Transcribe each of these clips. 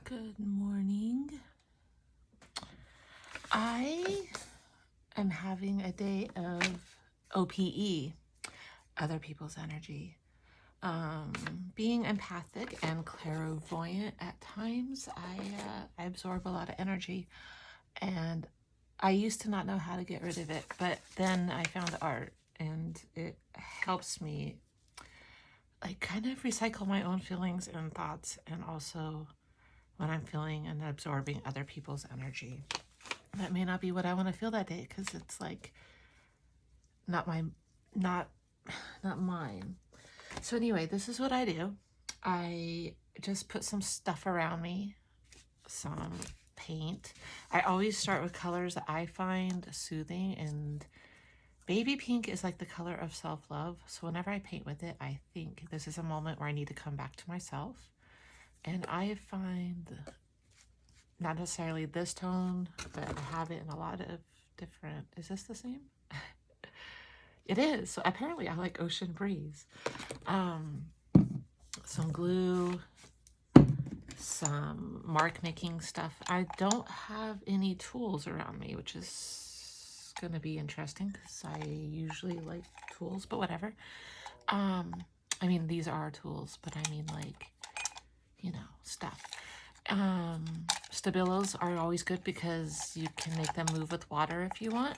Good morning. I am having a day of OPE, other people's energy. Being empathic and clairvoyant at times, I absorb a lot of energy, and I used to not know how to get rid of it, but then I found art, and it helps me like kind of recycle my own feelings and thoughts, and also when I'm feeling and absorbing other people's energy. That may not be what I want to feel that day because it's like not mine. So anyway, this is what I do. I just put some stuff around me, some paint. I always start with colors that I find soothing, and baby pink is like the color of self-love. So whenever I paint with it, I think this is a moment where I need to come back to myself. And I find not necessarily this tone, but I have it in a lot of different, is this the same? It is. So apparently I like Ocean Breeze. Some glue, some mark making stuff. I don't have any tools around me, which is going to be interesting because I usually like tools, but whatever. I mean, these are tools, but I mean like, you know, stuff. Stabilos are always good because you can make them move with water if you want.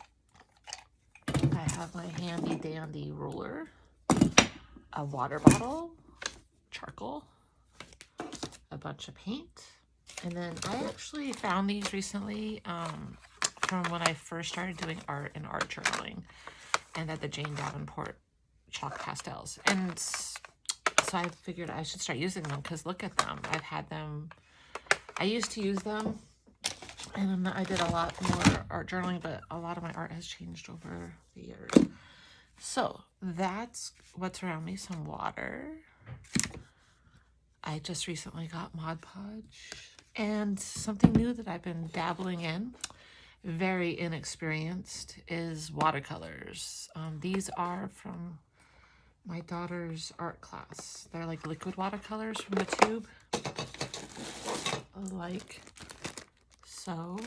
I have my handy dandy ruler, a water bottle, charcoal, a bunch of paint, and then I actually found these recently from when I first started doing art and art journaling, and at the Jane Davenport chalk pastels. And so I figured I should start using them because look at them. I've had them. I used to use them, and I did a lot more art journaling, but a lot of my art has changed over the years. So that's what's around me. Some water. I just recently got Mod Podge. And something new that I've been dabbling in, very inexperienced, is watercolors. These are from my daughter's art class. They're like liquid watercolors from the tube. Like so.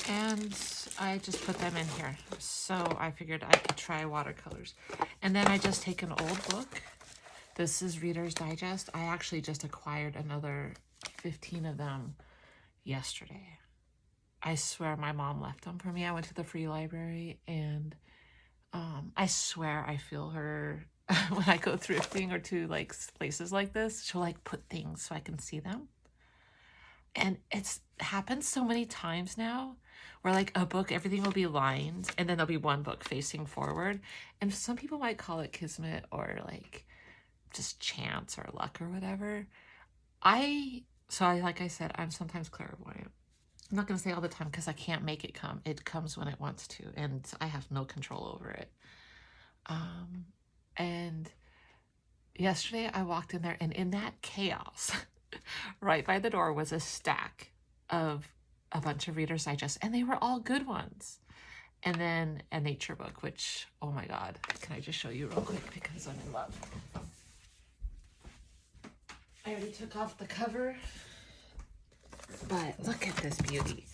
And I just put them in here. So I figured I could try watercolors. And then I just take an old book. This is Reader's Digest. I actually just acquired another 15 of them yesterday. I swear my mom left them for me. I went to the free library, and I swear I feel her when I go thrifting or to like places like this. She'll like put things so I can see them. And it's happened so many times now where like a book, everything will be lined, and then there'll be one book facing forward. And some people might call it kismet or like just chance or luck or whatever. Like I said, I'm sometimes clairvoyant. I'm not going to say all the time because I can't make it come. It comes when it wants to, and I have no control over it. And yesterday I walked in there, and in that chaos, right by the door was a stack of a bunch of Reader's Digest, and they were all good ones. And then a nature book, which, oh my God, can I just show you real quick because I'm in love. I already took off the cover, but look at this beauty.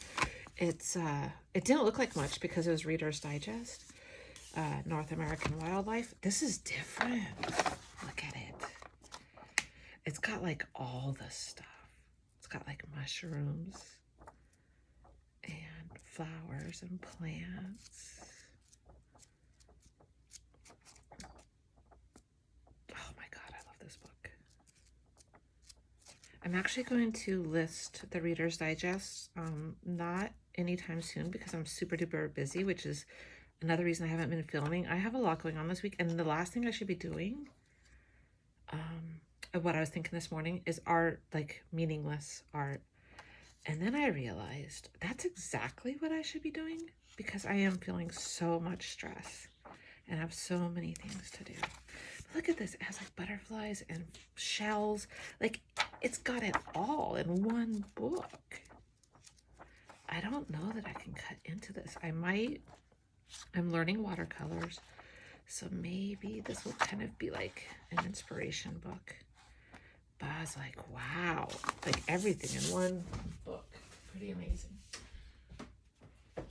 It's it didn't look like much because it was Reader's Digest, North American Wildlife. This is different. Look at it. It's got like all the stuff. It's got like mushrooms and flowers and plants. Oh my God, I love this book. I'm actually going to list the Reader's Digest, not anytime soon because I'm super duper busy, which is another reason I haven't been filming. I have a lot going on this week, and the last thing I should be doing, what I was thinking this morning, is art, like meaningless art. And then I realized that's exactly what I should be doing because I am feeling so much stress and have so many things to do. But look at this. It has like butterflies and shells. Like it's got it all in one book. I don't know that I can cut into this. I might. I'm learning watercolors. So maybe this will kind of be like an inspiration book. But I was like, wow, like everything in one book. Pretty amazing.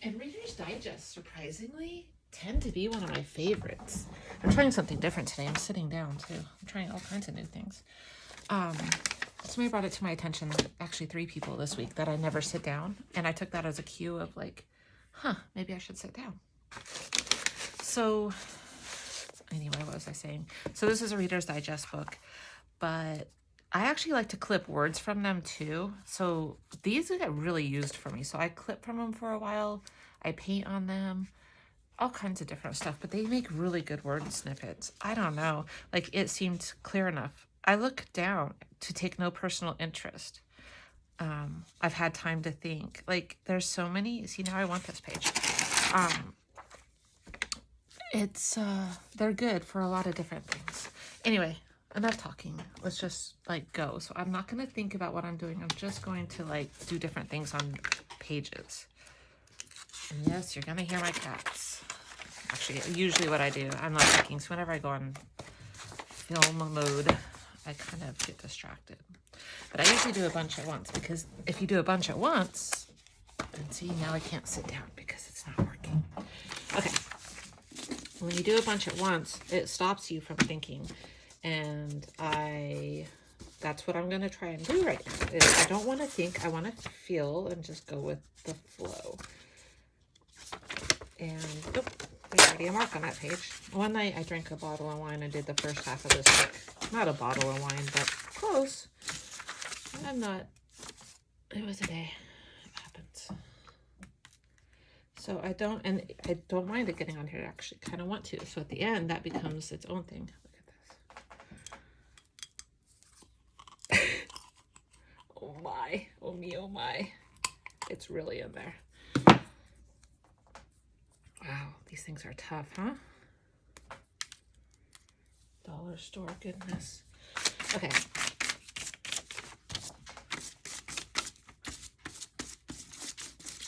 And Reader's Digest, surprisingly, tend to be one of my favorites. I'm trying something different today. I'm sitting down too. I'm trying all kinds of new things. Somebody brought it to my attention, actually 3 people this week, that I never sit down. And I took that as a cue of like, huh, maybe I should sit down. So anyway, what was I saying? So this is a Reader's Digest book, but I actually like to clip words from them too. So these get really used for me. So I clip from them for a while. I paint on them, all kinds of different stuff, but they make really good word snippets. I don't know, like it seemed clear enough. I look down to take no personal interest. I've had time to think. Like there's so many. See, now I want this page. They're good for a lot of different things. Anyway, enough talking. Let's just like go. So I'm not going to think about what I'm doing. I'm just going to like do different things on pages. And yes, you're going to hear my cats. Actually, usually what I do, I'm not thinking. So whenever I go on film mode, I kind of get distracted. But I usually do a bunch at once, because if you do a bunch at once, and see, now I can't sit down because it's not working. Okay. When you do a bunch at once, it stops you from thinking. And that's what I'm going to try and do right now. I don't want to think. I want to feel and just go with the flow. And, oh, there's already a mark on that page. One night I drank a bottle of wine and did the first half of this book. Not a bottle of wine, but close. It was a day. It happens. So I don't mind it getting on here. I actually kind of want to. So at the end, that becomes its own thing. Look at this. Oh my. Oh me, oh my. It's really in there. Wow, these things are tough, huh? Dollar store goodness. Okay.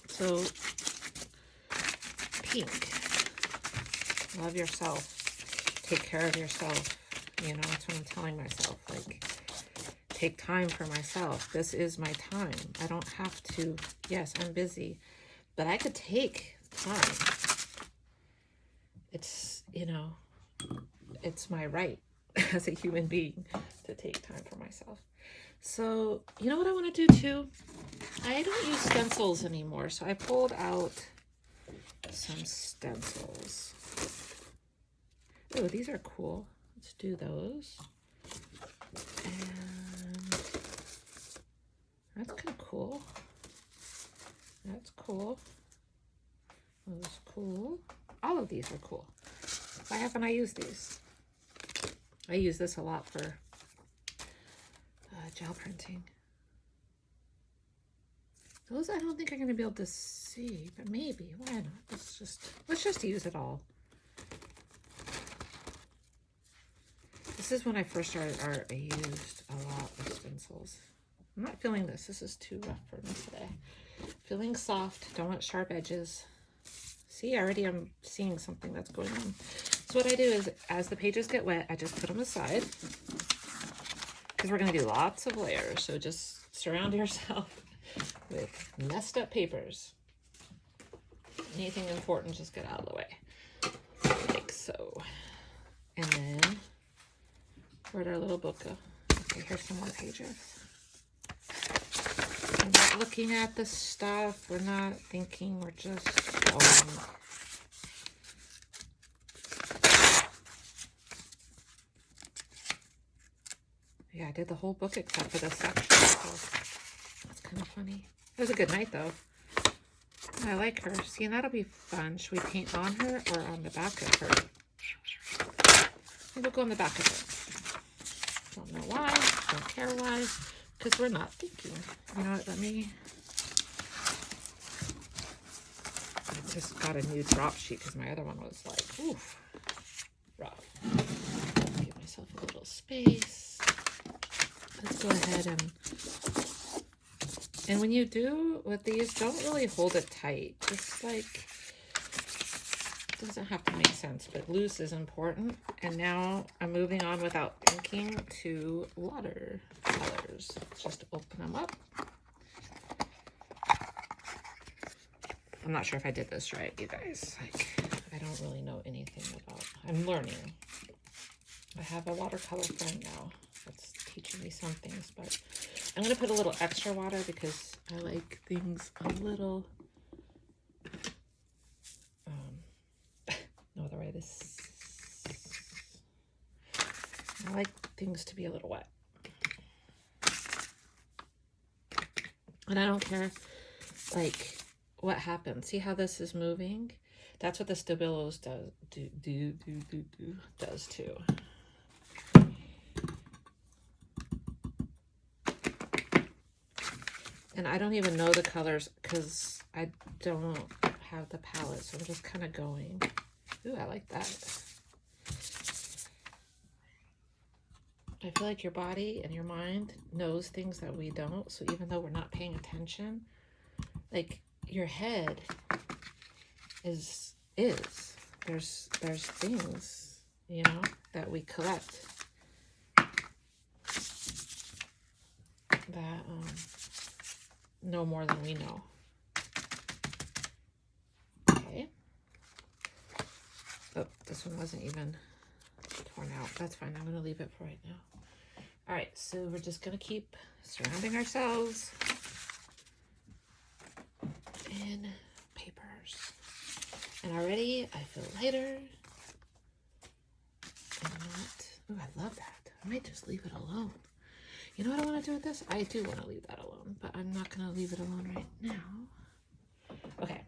So, pink. Love yourself. Take care of yourself. You know, that's what I'm telling myself. Like, take time for myself. This is my time. I don't have to. Yes, I'm busy, but I could take time. It's, you know, it's my right as a human being to take time for myself. So, you know what I want to do too? I don't use stencils anymore, so I pulled out some stencils. Oh, these are cool. Let's do those. And that's kind of cool. That's cool. That's cool. All of these are cool. Why haven't I used these? I use this a lot for gel printing. Those I don't think I'm going to be able to see, but maybe. Why not? Let's just use it all. This is when I first started art. I used a lot of stencils. I'm not feeling this. This is too rough for me today. Feeling soft. Don't want sharp edges. See, already I'm seeing something that's going on. So what I do is, as the pages get wet, I just put them aside. Because we're going to do lots of layers. So just surround yourself with messed up papers. Anything important, just get out of the way. Like so. And then, where'd our little book go? Okay, here's some more pages. We're not looking at the stuff. We're not thinking. We're just going. Yeah, I did the whole book except for this section. So that's kind of funny. It was a good night, though. I like her. See, and that'll be fun. Should we paint on her or on the back of her? Maybe we'll go on the back of it. Don't know why. Don't care why. Because we're not thinking. You know what? Let me... I just got a new drop sheet because my other one was like, oof, rough. Give myself a little space. Let's go ahead and when you do with these, don't really hold it tight. Just like doesn't have to make sense, but loose is important. And now I'm moving on without thinking to watercolors. Let's just open them up. I'm not sure if I did this right, you guys. Like, I don't really know anything about, I'm learning. I have a watercolor friend now that's teaching me some things, but I'm going to put a little extra water because I like things a little, no other way, I like things to be a little wet. And I don't care, like, what happens. See how this is moving? That's what the Stabilos does too. And I don't even know the colors because I don't have the palette, so I'm just kind of going. Ooh, I like that. I feel like your body and your mind knows things that we don't. So even though we're not paying attention, like your head is there's things, you know, that we collect that know more than we know. Okay. Oh, this one wasn't even torn out. That's fine. I'm going to leave it for right now. All right, so we're just going to keep surrounding ourselves in papers. And already I feel lighter. And not, ooh, I love that. I might just leave it alone. You know what I want to do with this? I do want to leave that alone, but I'm not going to leave it alone right now. Okay.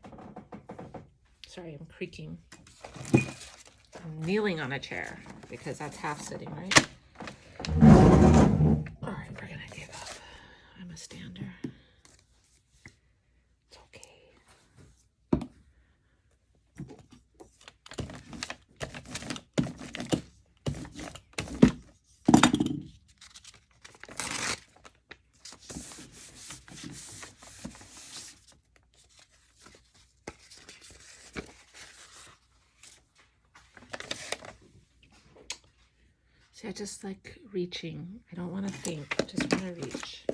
Sorry, I'm creaking. I'm kneeling on a chair because that's half sitting, right? All right, we're going to give up. I'm a stander. It's okay. See, I just like reaching. I don't want to think. I just want to reach.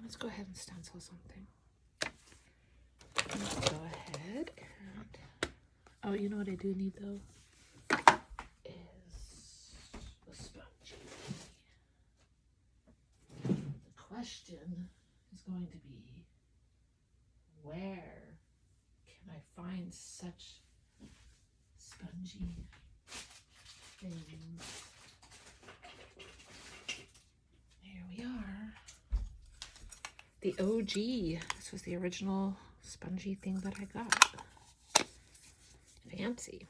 Let's go ahead and stencil something. Let's go ahead and... Oh, you know what I do need though? Is a sponge. The question is going to be, where can I find such spongy things? Here we are. The OG. This was the original spongy thing that I got. Fancy.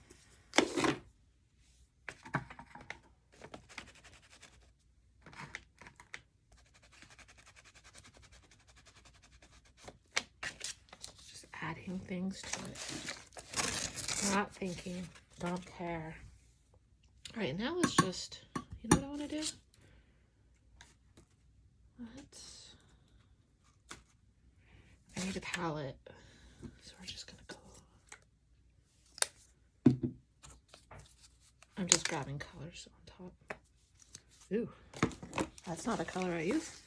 Just adding things to it. Not thinking. Don't care. All right, now let's just, you know what I want to do? I need a palette, so we're just gonna go. I'm just grabbing colors on top. Ooh, that's not a color I use.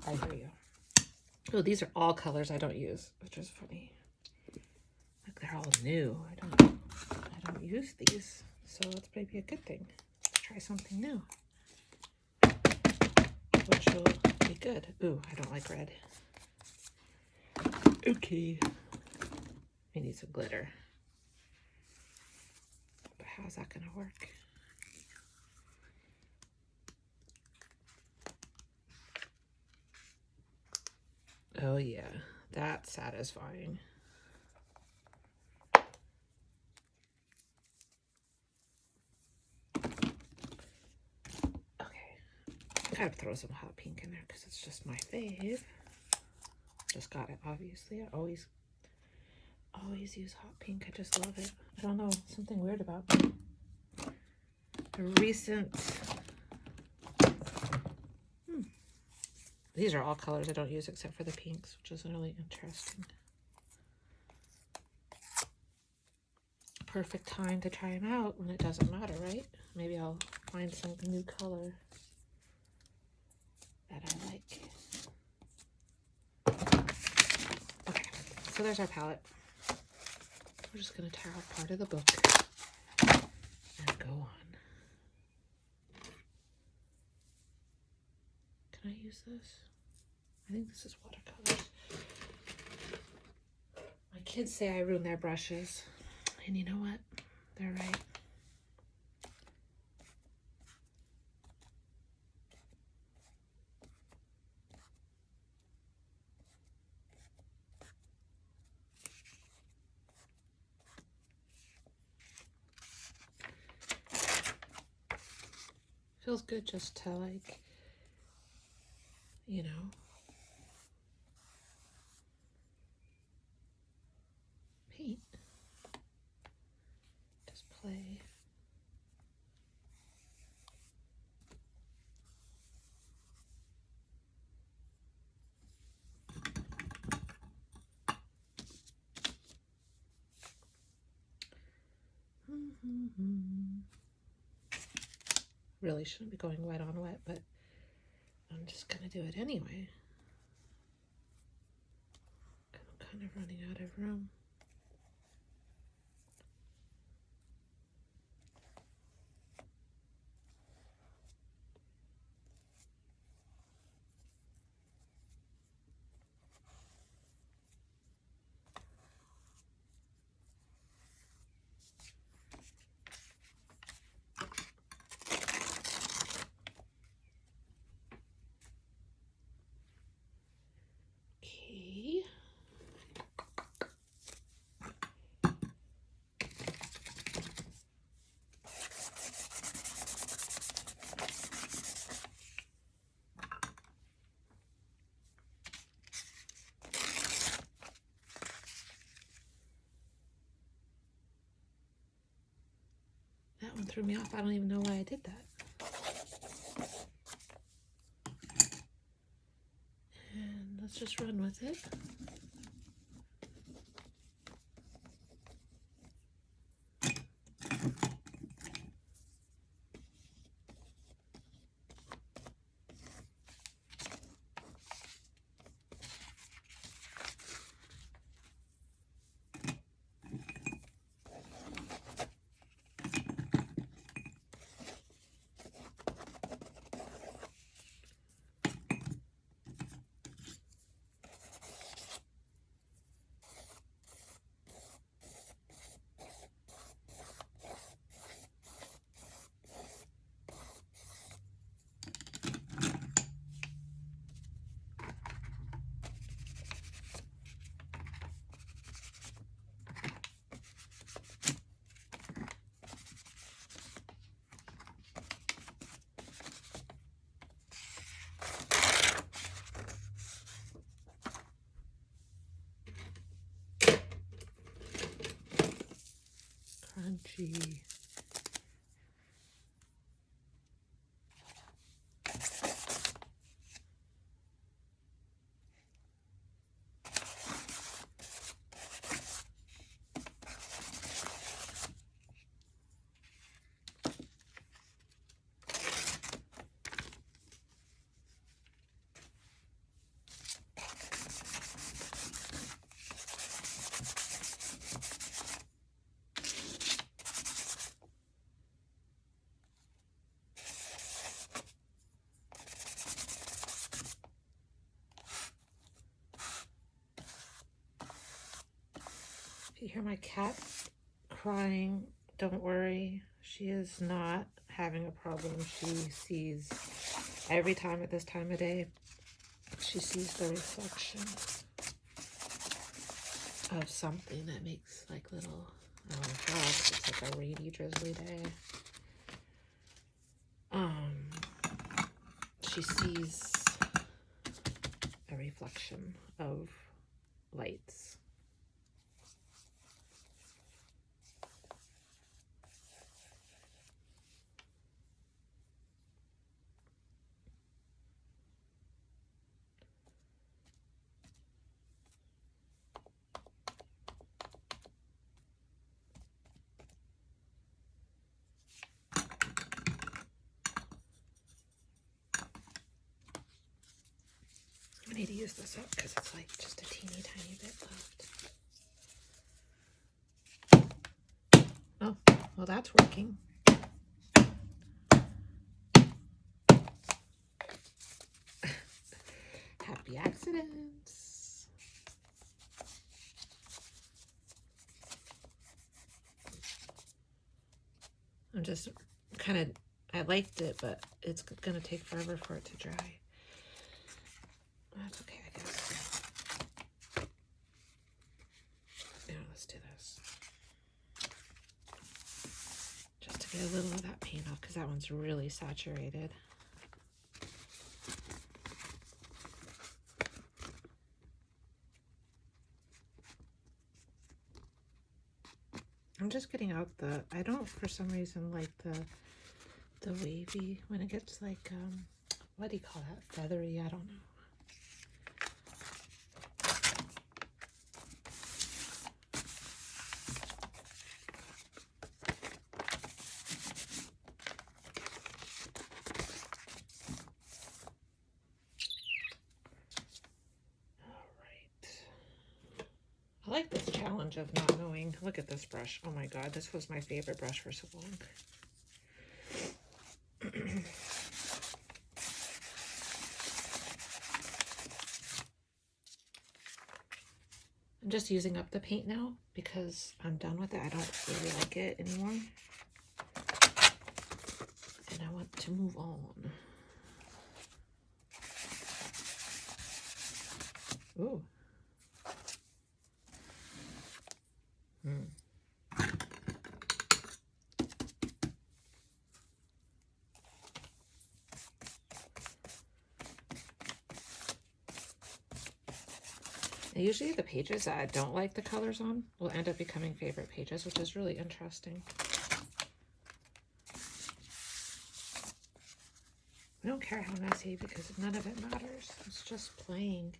I hear you. Oh, these are all colors I don't use, which is funny. Like they're all new. I don't use these, so it's maybe a good thing to try something new. which will be good. Ooh, I don't like red. Okay. I need some glitter. But how's that gonna work? Oh yeah, that's satisfying. I gotta throw some hot pink in there because it's just my fave. Just got it, obviously. I always use hot pink. I just love it. I don't know, something weird about me. A recent... These are all colors I don't use except for the pinks, which is really interesting. Perfect time to try them out when it doesn't matter, right? Maybe I'll find some new color that I like. Okay, so there's our palette. We're just going to tear out part of the book and go on. Can I use this? I think this is watercolors. My kids say I ruin their brushes, and you know what? They're right. Feels good just to, like, you know, paint. Just play. Really shouldn't be going wet on wet, but I'm just gonna do it anyway. I'm kind of running out of room. Okay. That one threw me off. I don't even know why I did that. And let's just run with it. Crunchy. you hear my cat crying, don't worry. She is not having a problem. She sees every time at this time of day, she sees the reflection of something that makes like little, oh gosh, it's like a rainy, drizzly day. She sees a reflection of lights. I need to use this up because it's like just a teeny tiny bit left. Oh, well, that's working. Happy accidents. I'm just kind of, I liked it, but it's going to take forever for it to dry. That's okay, I guess. Now let's do this. Just to get a little of that paint off, because that one's really saturated. I'm just getting out the, I don't for some reason like the wavy, when it gets like, what do you call that, feathery, I don't know. I like this challenge of not knowing. Look at this brush. Oh my god, this was my favorite brush for so long. I'm just using up the paint now because I'm done with it. I don't really like it anymore. And I want to move on. Ooh. Usually the pages that I don't like the colors on will end up becoming favorite pages, which is really interesting. I don't care how messy because none of it matters. It's just playing.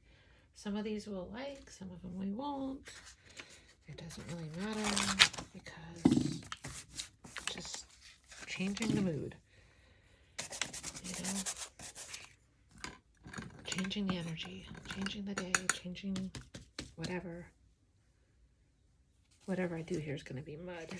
Some of these we'll like, some of them we won't. It doesn't really matter because just changing the mood, you know, changing the energy, changing the day, changing whatever. Whatever I do here is going to be mud.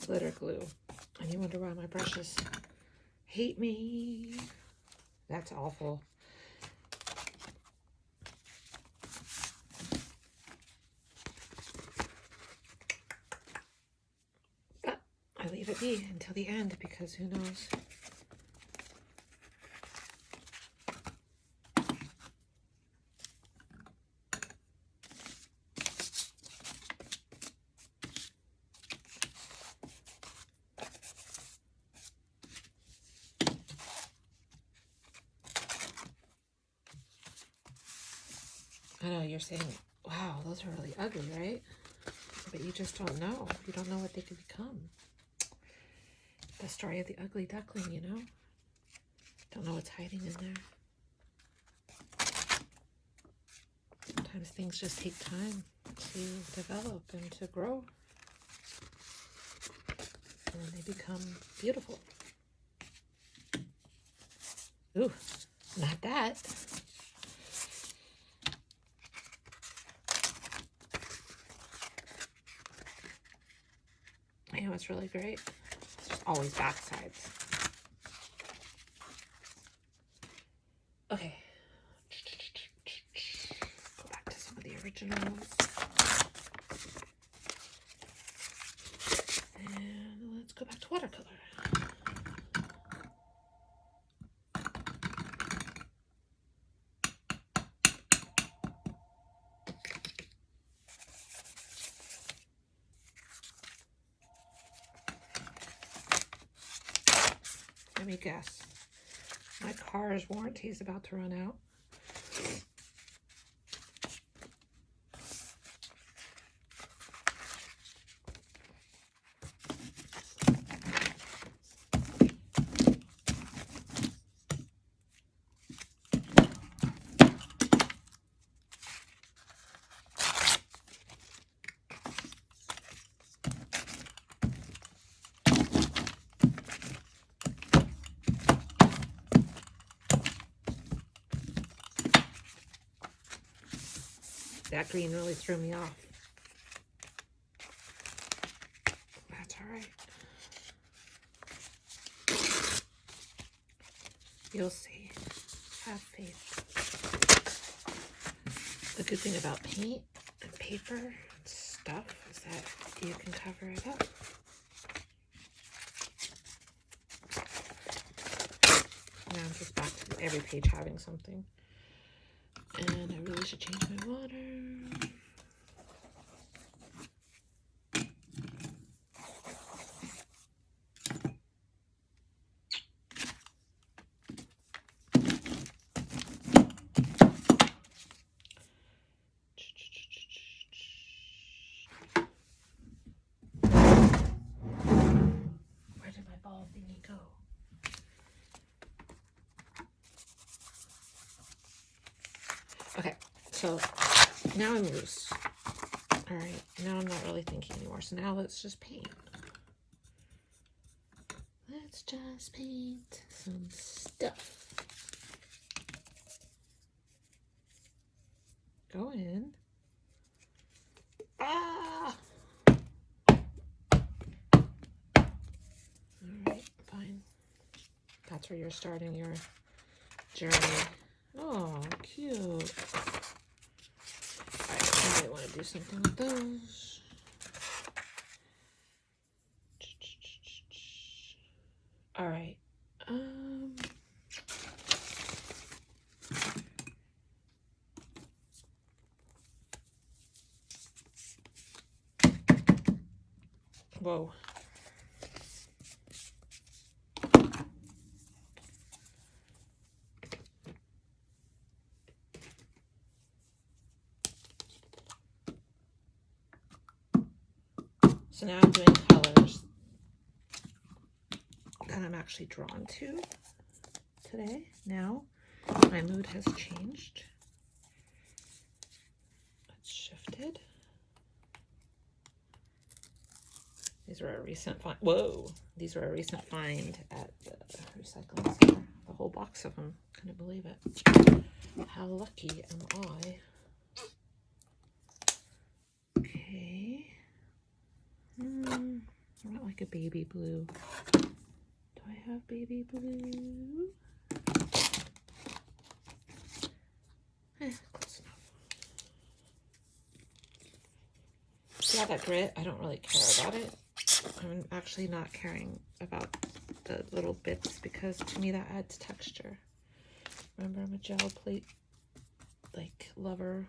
Glitter glue. And you wonder why my brushes hate me. That's awful. But I leave it be until the end because who knows. I know you're saying, wow, those are really ugly, right? But you just don't know. You don't know what they could become. The story of the ugly duckling, you know? Don't know what's hiding in there. Sometimes things just take time to develop and to grow. And then they become beautiful. Ooh, not that. You know what's really great? It's just always back sides. Okay. Go back to some of the originals. And let's go back to watercolor. Let me guess. My car's warranty is about to run out. That green really threw me off. That's all right. You'll see. Have faith. The good thing about paint and paper and stuff is that you can cover it up. Now I'm just back to every page having something. And I really should change my water. Where did my ball thingy go? Okay, so now I'm loose. All right, now I'm not really thinking anymore. So now let's just paint. Let's just paint some stuff. Go in. Ah! All right, fine. That's where you're starting your journey. Oh, cute. All right, I might want to do something with those. All right. Whoa. So now I'm doing colors that I'm actually drawn to today. Now my mood has changed. It's shifted. These were a recent find. Whoa! These were a recent find at the recycling center. The whole box of them. Couldn't believe it. How lucky am I? Okay. I want like a baby blue. Do I have baby blue? Close enough. See how that grit? I don't really care about it. I'm actually not caring about the little bits because to me that adds texture. Remember, I'm a gel plate like lover.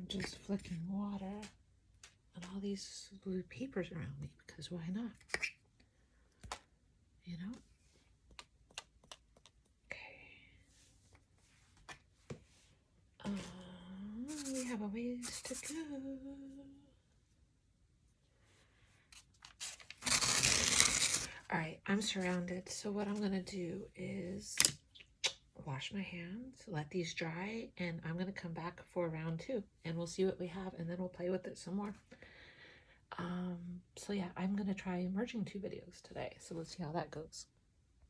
just flicking water on all these blue papers around me, because why not? You know? Okay. We have a ways to go. All right, I'm surrounded. So what I'm gonna do is wash my hands, let these dry, and I'm gonna come back for round 2 and we'll see what we have, and then we'll play with it some more. So yeah, I'm gonna try merging 2 videos today. So let's see how that goes.